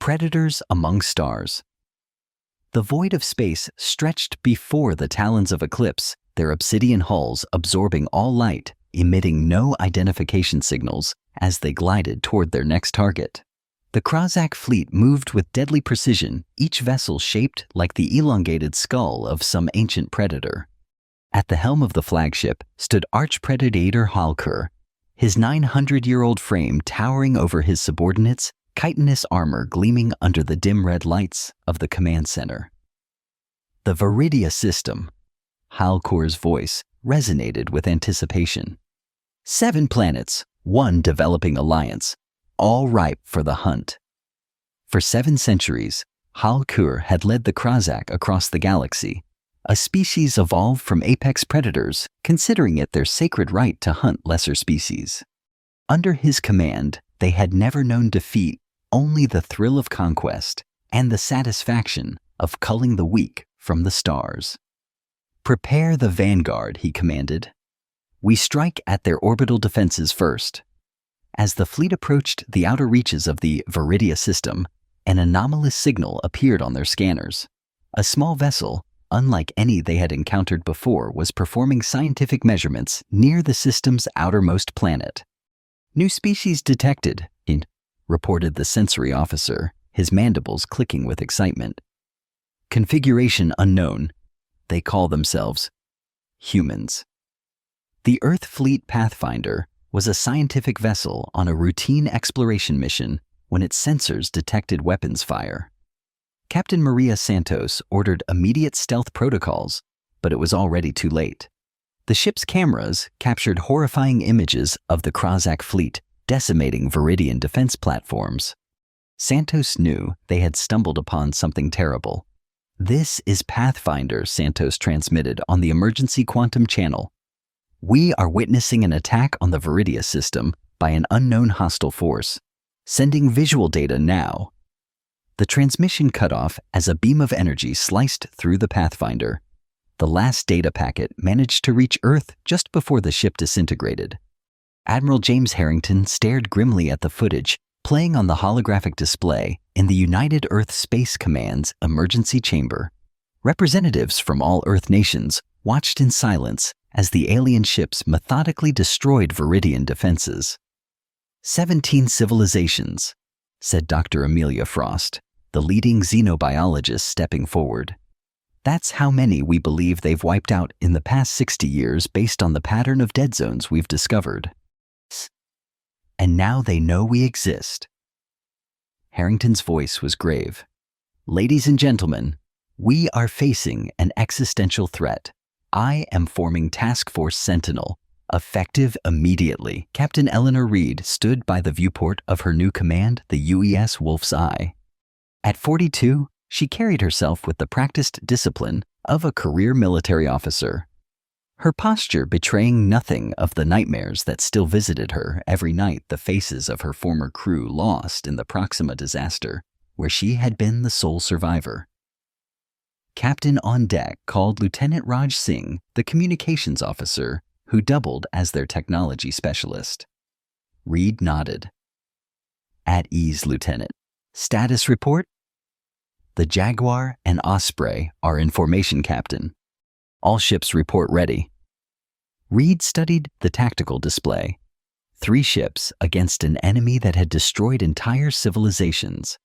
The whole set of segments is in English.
Predators among stars. The void of space stretched before the talons of eclipse, their obsidian hulls absorbing all light, emitting no identification signals as they glided toward their next target. The Krazak fleet moved with deadly precision, each vessel shaped like the elongated skull of some ancient predator. At the helm of the flagship stood arch-predator Halkur, his 900-year-old frame towering over his subordinates, chitinous armor gleaming under the dim red lights of the command center. The Viridia system. Halkur's voice resonated with anticipation. 7 planets, 1 developing alliance, all ripe for the hunt. For 7 centuries, Halkur had led the Krazak across the galaxy, a species evolved from apex predators, considering it their sacred right to hunt lesser species. Under his command, they had never known defeat, only the thrill of conquest and the satisfaction of culling the weak from the stars. Prepare the vanguard, he commanded. We strike at their orbital defenses first. As the fleet approached the outer reaches of the Viridia system, an anomalous signal appeared on their scanners. A small vessel, unlike any they had encountered before, was performing scientific measurements near the system's outermost planet. New species detected, reported the sensory officer, his mandibles clicking with excitement. Configuration unknown. They call themselves humans. The Earth Fleet Pathfinder was a scientific vessel on a routine exploration mission when its sensors detected weapons fire. Captain Maria Santos ordered immediate stealth protocols, but it was already too late. The ship's cameras captured horrifying images of the Krazak fleet decimating Viridian defense platforms. Santos knew they had stumbled upon something terrible. This is Pathfinder, Santos transmitted on the emergency quantum channel. We are witnessing an attack on the Viridia system by an unknown hostile force. Sending visual data now. The transmission cut off as a beam of energy sliced through the Pathfinder. The last data packet managed to reach Earth just before the ship disintegrated. Admiral James Harrington stared grimly at the footage playing on the holographic display in the United Earth Space Command's emergency chamber. Representatives from all Earth nations watched in silence as the alien ships methodically destroyed Viridian defenses. 17 civilizations, said Dr. Amelia Frost, the leading xenobiologist stepping forward. That's how many we believe they've wiped out in the past 60 years based on the pattern of dead zones we've discovered. And now they know we exist. Harrington's voice was grave. Ladies and gentlemen, we are facing an existential threat. I am forming Task Force Sentinel, effective immediately. Captain Eleanor Reed stood by the viewport of her new command, the UES Wolf's Eye. At 42, she carried herself with the practiced discipline of a career military officer. Her posture betraying nothing of the nightmares that still visited her every night, the faces of her former crew lost in the Proxima disaster, where she had been the sole survivor. Captain on deck called Lieutenant Raj Singh, the communications officer, who doubled as their technology specialist. Reed nodded. At ease, Lieutenant. Status report? The Jaguar and Osprey are in formation, Captain. All ships report ready. Reed studied the tactical display. 3 ships against an enemy that had destroyed entire civilizations.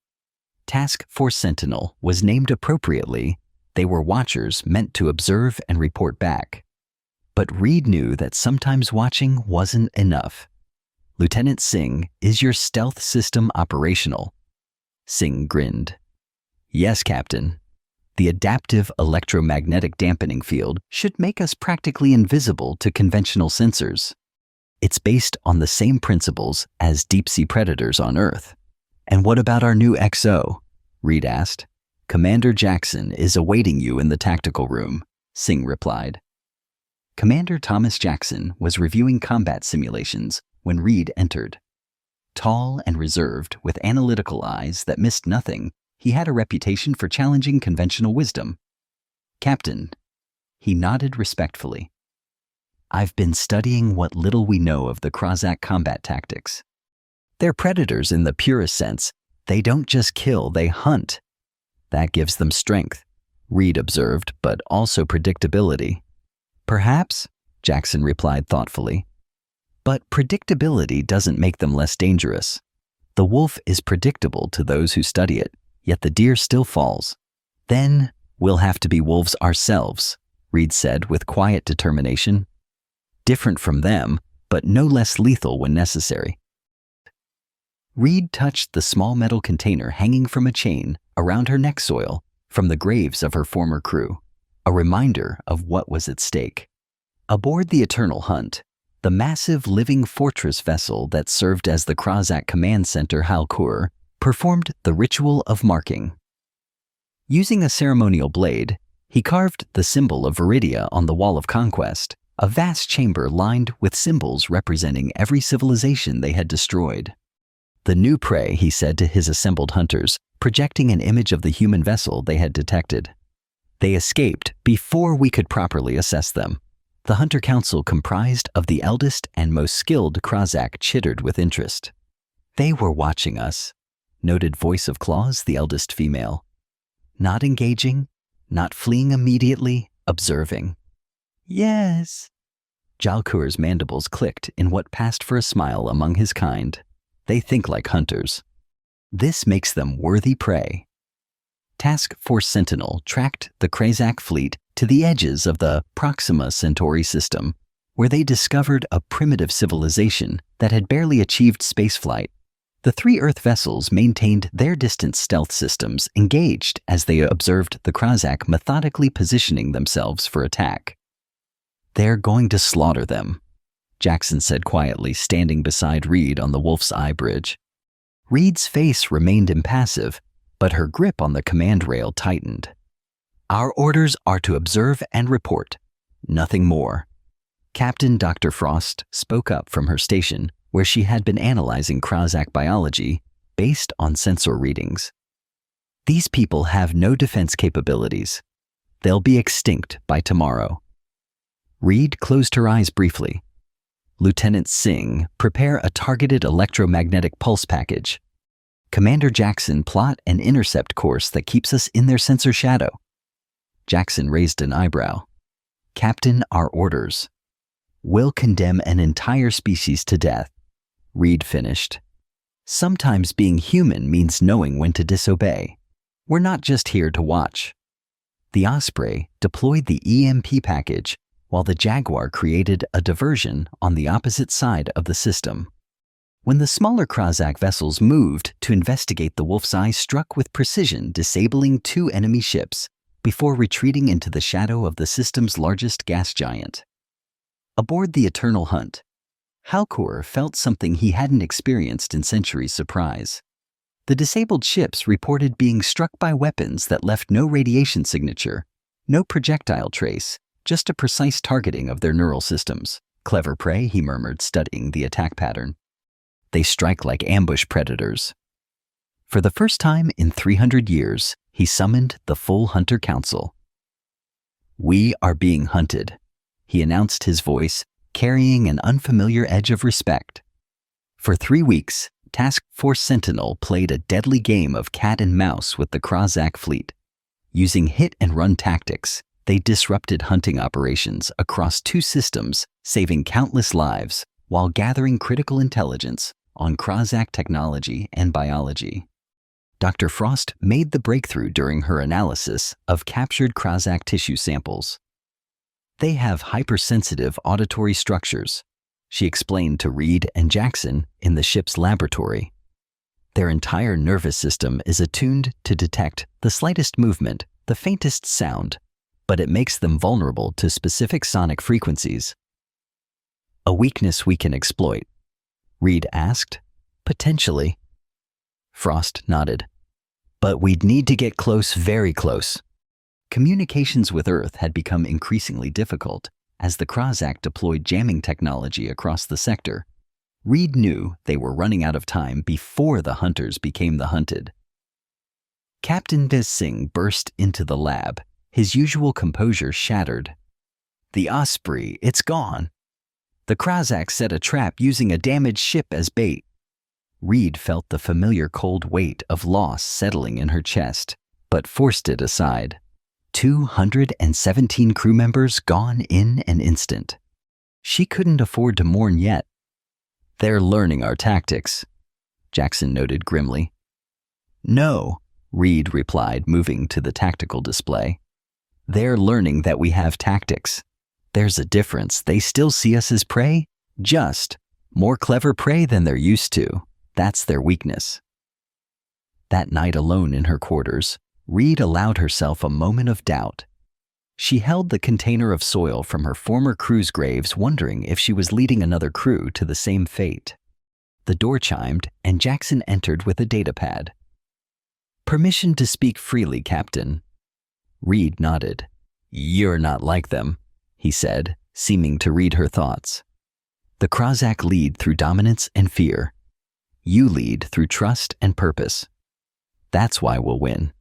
Task Force Sentinel was named appropriately. They were watchers meant to observe and report back. But Reed knew that sometimes watching wasn't enough. Lieutenant Singh, is your stealth system operational? Singh grinned. Yes, Captain. The adaptive electromagnetic dampening field should make us practically invisible to conventional sensors. It's based on the same principles as deep-sea predators on Earth. And what about our new XO? Reed asked. Commander Jackson is awaiting you in the tactical room, Singh replied. Commander Thomas Jackson was reviewing combat simulations when Reed entered. Tall and reserved, with analytical eyes that missed nothing, he had a reputation for challenging conventional wisdom. Captain, he nodded respectfully. I've been studying what little we know of the Krazak combat tactics. They're predators in the purest sense. They don't just kill, they hunt. That gives them strength, Reed observed, but also predictability. Perhaps, Jackson replied thoughtfully. But predictability doesn't make them less dangerous. The wolf is predictable to those who study it, yet the deer still falls. Then we'll have to be wolves ourselves, Reed said with quiet determination. Different from them, but no less lethal when necessary. Reed touched the small metal container hanging from a chain around her neck soil from the graves of her former crew, a reminder of what was at stake. Aboard the Eternal Hunt, the massive living fortress vessel that served as the Krazak Command Center Halkur performed the ritual of marking. Using a ceremonial blade, he carved the symbol of Viridia on the Wall of Conquest, a vast chamber lined with symbols representing every civilization they had destroyed. The new prey, he said to his assembled hunters, projecting an image of the human vessel they had detected. They escaped before we could properly assess them. The Hunter Council, comprised of the eldest and most skilled Krazak, chittered with interest. They were watching us, noted Voice of Claws, the eldest female. Not engaging, not fleeing immediately, observing. Yes. Jalkur's mandibles clicked in what passed for a smile among his kind. They think like hunters. This makes them worthy prey. Task Force Sentinel tracked the Krazak fleet to the edges of the Proxima Centauri system, where they discovered a primitive civilization that had barely achieved spaceflight. The 3 Earth vessels maintained their distant stealth systems engaged as they observed the Krazak methodically positioning themselves for attack. They're going to slaughter them, Jackson said quietly, standing beside Reed on the Wolf's Eye Bridge. Reed's face remained impassive, but her grip on the command rail tightened. Our orders are to observe and report, nothing more. Captain Dr. Frost spoke up from her station, where she had been analyzing Krazak biology based on sensor readings. These people have no defense capabilities. They'll be extinct by tomorrow. Reed closed her eyes briefly. Lieutenant Singh, prepare a targeted electromagnetic pulse package. Commander Jackson, plot an intercept course that keeps us in their sensor shadow. Jackson raised an eyebrow. Captain, our orders. We'll condemn an entire species to death, Reed finished. Sometimes being human means knowing when to disobey. We're not just here to watch. The Osprey deployed the EMP package, while the Jaguar created a diversion on the opposite side of the system. When the smaller Krazak vessels moved to investigate, the Wolf's Eye struck with precision, disabling 2 enemy ships before retreating into the shadow of the system's largest gas giant. Aboard the Eternal Hunt, Halkur felt something he hadn't experienced in centuries: surprise. The disabled ships reported being struck by weapons that left no radiation signature, no projectile trace, just a precise targeting of their neural systems. Clever prey, he murmured, studying the attack pattern. They strike like ambush predators. For the first time in 300 years, he summoned the full Hunter Council. We are being hunted, he announced, his voice carrying an unfamiliar edge of respect. For 3 weeks, Task Force Sentinel played a deadly game of cat and mouse with the Krazak fleet. Using hit-and-run tactics, they disrupted hunting operations across 2 systems, saving countless lives while gathering critical intelligence on Krazak technology and biology. Dr. Frost made the breakthrough during her analysis of captured Krazak tissue samples. They have hypersensitive auditory structures, she explained to Reed and Jackson in the ship's laboratory. Their entire nervous system is attuned to detect the slightest movement, the faintest sound, but it makes them vulnerable to specific sonic frequencies. A weakness we can exploit? Reed asked. Potentially. Frost nodded. But we'd need to get close, very close. Communications with Earth had become increasingly difficult as the Krazak deployed jamming technology across the sector. Reed knew they were running out of time before the hunters became the hunted. Captain Des Singh burst into the lab, his usual composure shattered. The Osprey, it's gone. The Krazak set a trap using a damaged ship as bait. Reed felt the familiar cold weight of loss settling in her chest, but forced it aside. 217 crew members gone in an instant. She couldn't afford to mourn yet. "They're learning our tactics," Jackson noted grimly. "No," Reed replied, moving to the tactical display. "They're learning that we have tactics. There's a difference. They still see us as prey, just more clever prey than they're used to. That's their weakness." That night alone in her quarters, Reed allowed herself a moment of doubt. She held the container of soil from her former crew's graves, wondering if she was leading another crew to the same fate. The door chimed, and Jackson entered with a datapad. "Permission to speak freely, Captain." Reed nodded. "You're not like them," he said, seeming to read her thoughts. "The Krazak lead through dominance and fear. You lead through trust and purpose. That's why we'll win."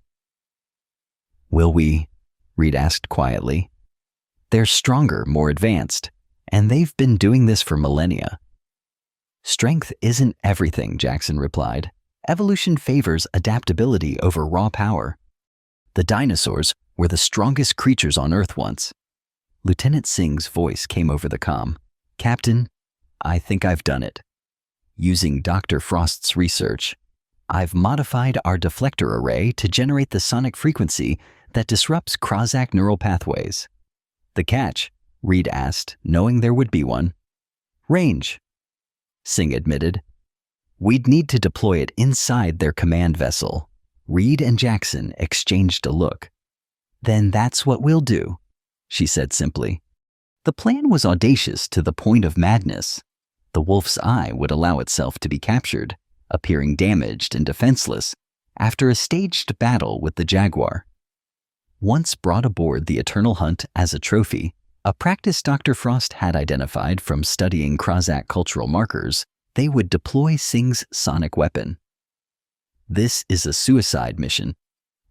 "Will we?" Reed asked quietly. "They're stronger, more advanced, and they've been doing this for millennia." "Strength isn't everything," Jackson replied. "Evolution favors adaptability over raw power. The dinosaurs were the strongest creatures on Earth once." Lieutenant Singh's voice came over the comm. "Captain, I think I've done it. Using Dr. Frost's research, I've modified our deflector array to generate the sonic frequency that disrupts Krazak neural pathways." "The catch?" Reed asked, knowing there would be one. "Range," Singh admitted. "We'd need to deploy it inside their command vessel." Reed and Jackson exchanged a look. "Then that's what we'll do," she said simply. The plan was audacious to the point of madness. The Wolf's Eye would allow itself to be captured, appearing damaged and defenseless, after a staged battle with the Jaguar. Once brought aboard the Eternal Hunt as a trophy, a practice Dr. Frost had identified from studying Krazak cultural markers, they would deploy Singh's sonic weapon. "This is a suicide mission,"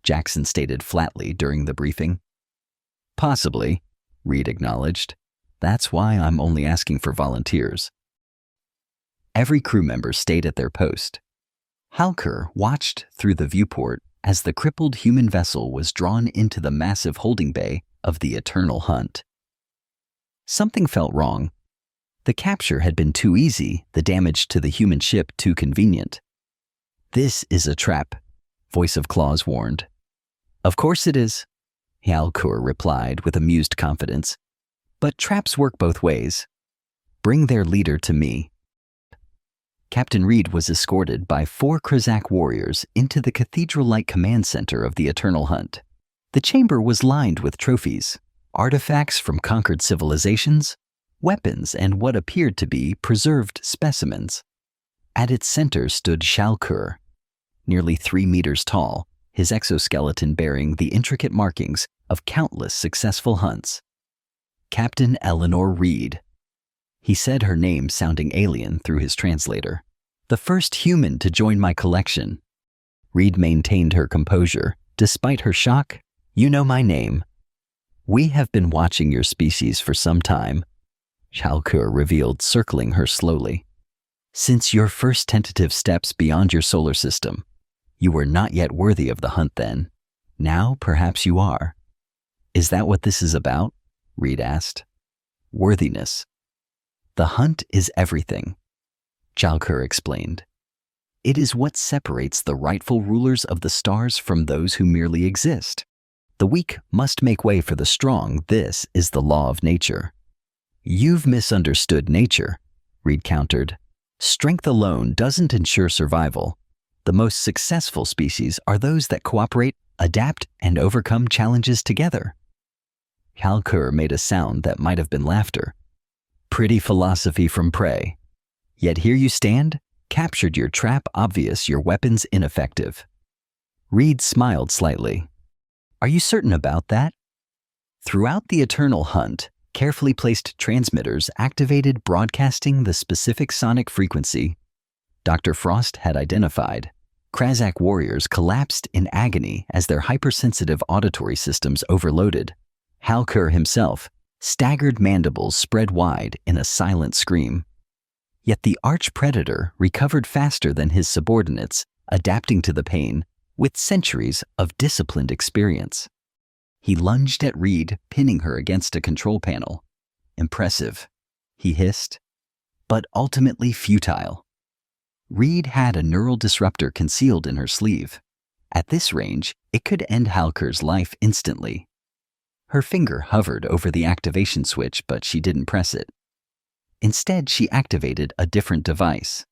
Jackson stated flatly during the briefing. "Possibly," Reed acknowledged. "That's why I'm only asking for volunteers." Every crew member stayed at their post. Halkur watched through the viewport as the crippled human vessel was drawn into the massive holding bay of the Eternal Hunt. Something felt wrong. The capture had been too easy, the damage to the human ship too convenient. "This is a trap," Voice of Claws warned. "Of course it is," Halkur replied with amused confidence. "But traps work both ways. Bring their leader to me." Captain Reed was escorted by 4 Krazak warriors into the cathedral-like command center of the Eternal Hunt. The chamber was lined with trophies, artifacts from conquered civilizations, weapons, and what appeared to be preserved specimens. At its center stood Shalkur, nearly 3 meters tall, his exoskeleton bearing the intricate markings of countless successful hunts. "Captain Eleanor Reed." He said her name sounding alien through his translator. "The first human to join my collection." Reed maintained her composure. Despite her shock, "You know my name. We have been watching your species for some time," Shalkur revealed, circling her slowly. "Since your first tentative steps beyond your solar system. You were not yet worthy of the hunt then. Now perhaps you are." "Is that what this is about?" Reed asked. "Worthiness. The hunt is everything," Shalkur explained. "It is what separates the rightful rulers of the stars from those who merely exist. The weak must make way for the strong. This is the law of nature." "You've misunderstood nature," Reed countered. "Strength alone doesn't ensure survival. The most successful species are those that cooperate, adapt, and overcome challenges together." Halkur made a sound that might have been laughter. "Pretty philosophy from prey. Yet here you stand, captured, your trap obvious, your weapons ineffective." Reed smiled slightly. "Are you certain about that?" Throughout the Eternal Hunt, carefully placed transmitters activated broadcasting the specific sonic frequency Dr. Frost had identified. Krazak warriors collapsed in agony as their hypersensitive auditory systems overloaded. Halkur himself, staggered mandibles spread wide in a silent scream. Yet the arch-predator recovered faster than his subordinates, adapting to the pain with centuries of disciplined experience. He lunged at Reed, pinning her against a control panel. Impressive, he hissed, but ultimately futile. Reed had a neural disruptor concealed in her sleeve. At this range, it could end Halker's life instantly. Her finger hovered over the activation switch, but she didn't press it. Instead, she activated a different device.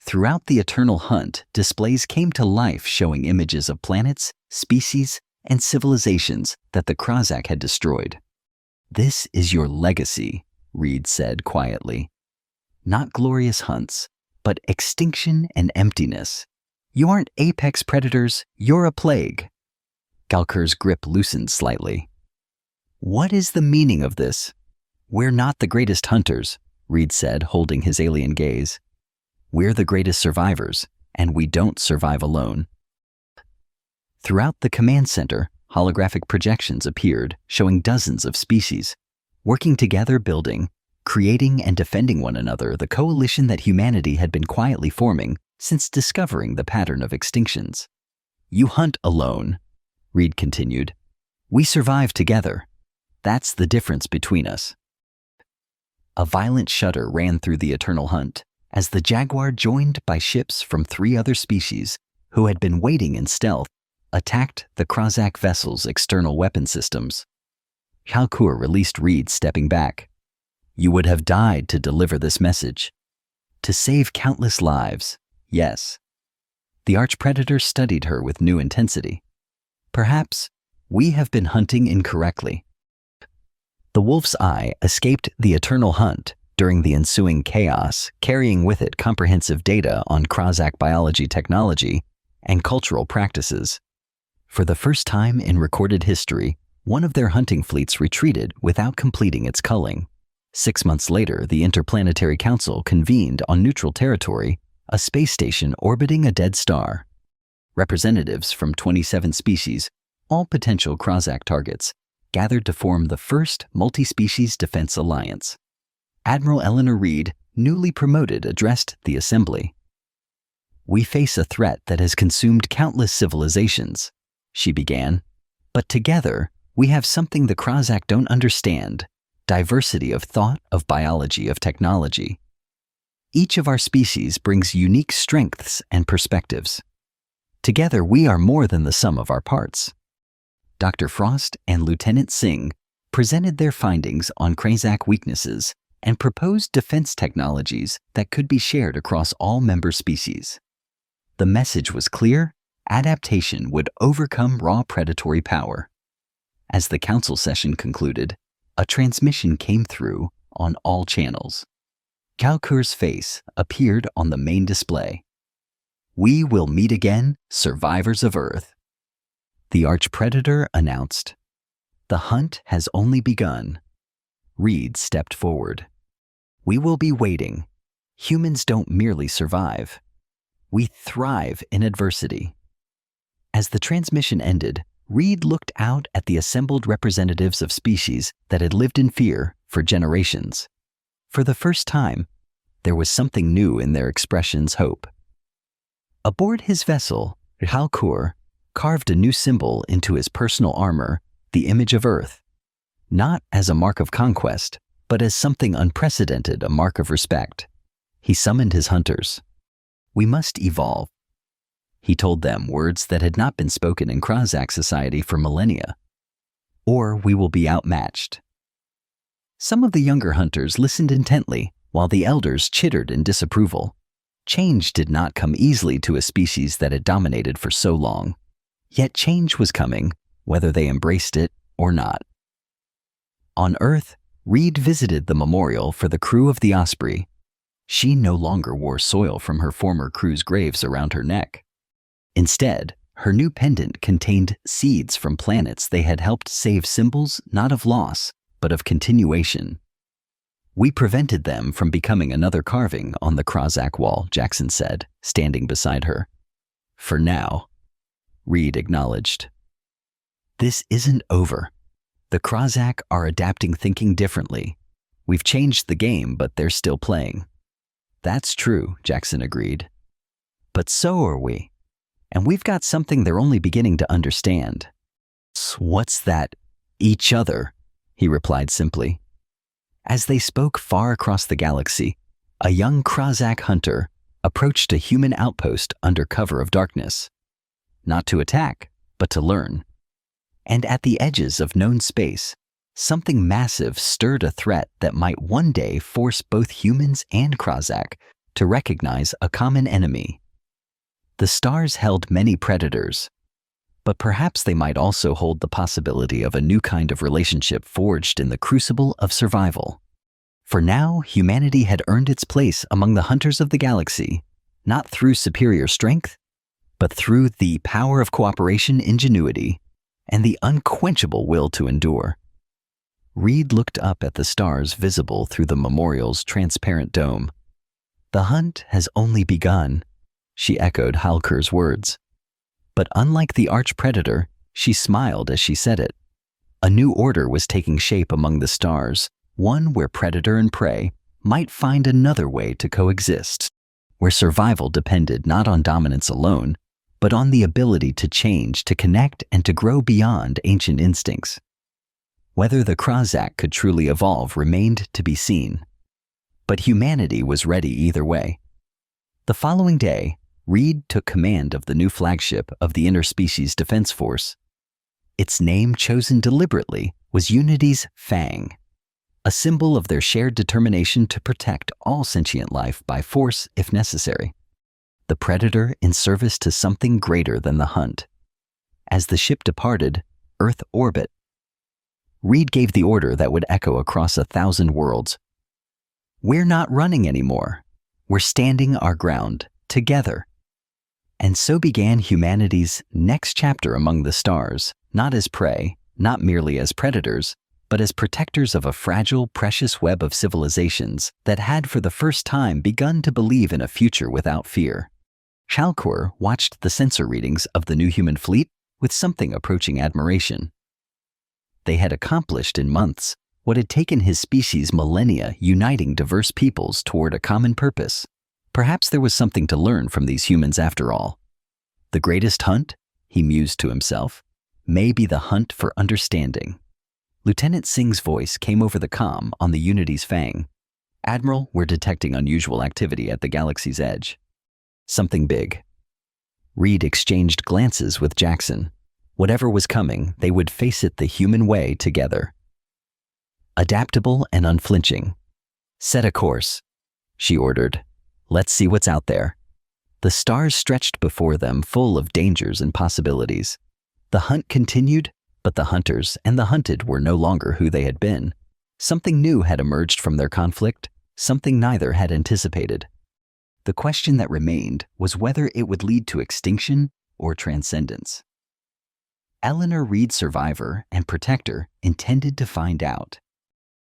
Throughout the Eternal Hunt, displays came to life showing images of planets, species, and civilizations that the Krozak had destroyed. "This is your legacy," Reed said quietly. "Not glorious hunts, but extinction and emptiness. You aren't apex predators, you're a plague." Galker's grip loosened slightly. "What is the meaning of this?" "We're not the greatest hunters," Reed said, holding his alien gaze. "We're the greatest survivors, and we don't survive alone." Throughout the command center, holographic projections appeared, showing dozens of species, working together, building, creating, and defending one another, the coalition that humanity had been quietly forming since discovering the pattern of extinctions. "You hunt alone," Reed continued. "We survive together. That's the difference between us." A violent shudder ran through the Eternal Hunt as the Jaguar, joined by ships from 3 other species who had been waiting in stealth, attacked the Krozak vessel's external weapon systems. Halkur released Reed, stepping back. "You would have died to deliver this message. To save countless lives, yes." The arch-predator studied her with new intensity. "Perhaps we have been hunting incorrectly." The wolf's eye escaped the Eternal Hunt during the ensuing chaos, carrying with it comprehensive data on Krozak biology technology and cultural practices. For the first time in recorded history, one of their hunting fleets retreated without completing its culling. 6 months later, the Interplanetary Council convened on neutral territory, a space station orbiting a dead star. Representatives from 27 species, all potential Krozak targets, gathered to form the first multi-species defense alliance. Admiral Eleanor Reed, newly promoted, addressed the assembly. "We face a threat that has consumed countless civilizations," she began. "But together, we have something the Krozak don't understand: diversity of thought, of biology, of technology. Each of our species brings unique strengths and perspectives. Together, we are more than the sum of our parts." Dr. Frost and Lieutenant Singh presented their findings on Krozak weaknesses and proposed defense technologies that could be shared across all member species. The message was clear: adaptation would overcome raw predatory power. As the council session concluded, a transmission came through on all channels. Kalkur's face appeared on the main display. "We will meet again, survivors of Earth." The arch-predator announced. "The hunt has only begun." Reed stepped forward. "We will be waiting. Humans don't merely survive. We thrive in adversity." As the transmission ended, Reed looked out at the assembled representatives of species that had lived in fear for generations. For the first time, there was something new in their expressions: hope. Aboard his vessel, Halkur carved a new symbol into his personal armor, the image of Earth. Not as a mark of conquest, but as something unprecedented, a mark of respect. He summoned his hunters. "We must evolve." He told them words that had not been spoken in Krozak society for millennia. "Or we will be outmatched." Some of the younger hunters listened intently, while the elders chittered in disapproval. Change did not come easily to a species that had dominated for so long. Yet change was coming, whether they embraced it or not. On Earth, Reed visited the memorial for the crew of the Osprey. She no longer wore soil from her former crew's graves around her neck. Instead, her new pendant contained seeds from planets they had helped save, symbols not of loss, but of continuation. "We prevented them from becoming another carving on the Krozak wall," Jackson said, standing beside her. "For now," Reed acknowledged. "This isn't over. The Krozak are adapting, thinking differently. We've changed the game, but they're still playing." That's true, Jackson agreed. But so are we. And we've got something they're only beginning to understand. What's that? Each other, he replied simply. As they spoke far across the galaxy, a young Krazak hunter approached a human outpost under cover of darkness. Not to attack, but to learn. And at the edges of known space, something massive stirred a threat that might one day force both humans and Krazak to recognize a common enemy. The stars held many predators, but perhaps they might also hold the possibility of a new kind of relationship forged in the crucible of survival. For now, humanity had earned its place among the hunters of the galaxy, not through superior strength, but through the power of cooperation, ingenuity, and the unquenchable will to endure. Reed looked up at the stars visible through the memorial's transparent dome. The hunt has only begun, she echoed Halker's words. But unlike the arch-predator, she smiled as she said it. A new order was taking shape among the stars, one where predator and prey might find another way to coexist, where survival depended not on dominance alone, but on the ability to change, to connect, and to grow beyond ancient instincts. Whether the Krazak could truly evolve remained to be seen. But humanity was ready either way. The following day, Reed took command of the new flagship of the Interspecies Defense Force. Its name, chosen deliberately, was Unity's Fang, a symbol of their shared determination to protect all sentient life by force if necessary. The predator in service to something greater than the hunt. As the ship departed Earth orbit, Reed gave the order that would echo across 1,000 worlds. We're not running anymore. We're standing our ground, together. And so began humanity's next chapter among the stars, not as prey, not merely as predators, but as protectors of a fragile, precious web of civilizations that had for the first time begun to believe in a future without fear. Halker watched the sensor readings of the new human fleet with something approaching admiration. They had accomplished in months what had taken his species millennia, uniting diverse peoples toward a common purpose. Perhaps there was something to learn from these humans after all. The greatest hunt, he mused to himself, may be the hunt for understanding. Lieutenant Singh's voice came over the comm on the Unity's Fang. Admiral, we're detecting unusual activity at the galaxy's edge. Something big. Reed exchanged glances with Jackson. Whatever was coming, they would face it the human way together. Adaptable and unflinching. Set a course, she ordered. Let's see what's out there. The stars stretched before them, full of dangers and possibilities. The hunt continued, but the hunters and the hunted were no longer who they had been. Something new had emerged from their conflict, something neither had anticipated. The question that remained was whether it would lead to extinction or transcendence. Eleanor Reed, survivor and protector, intended to find out.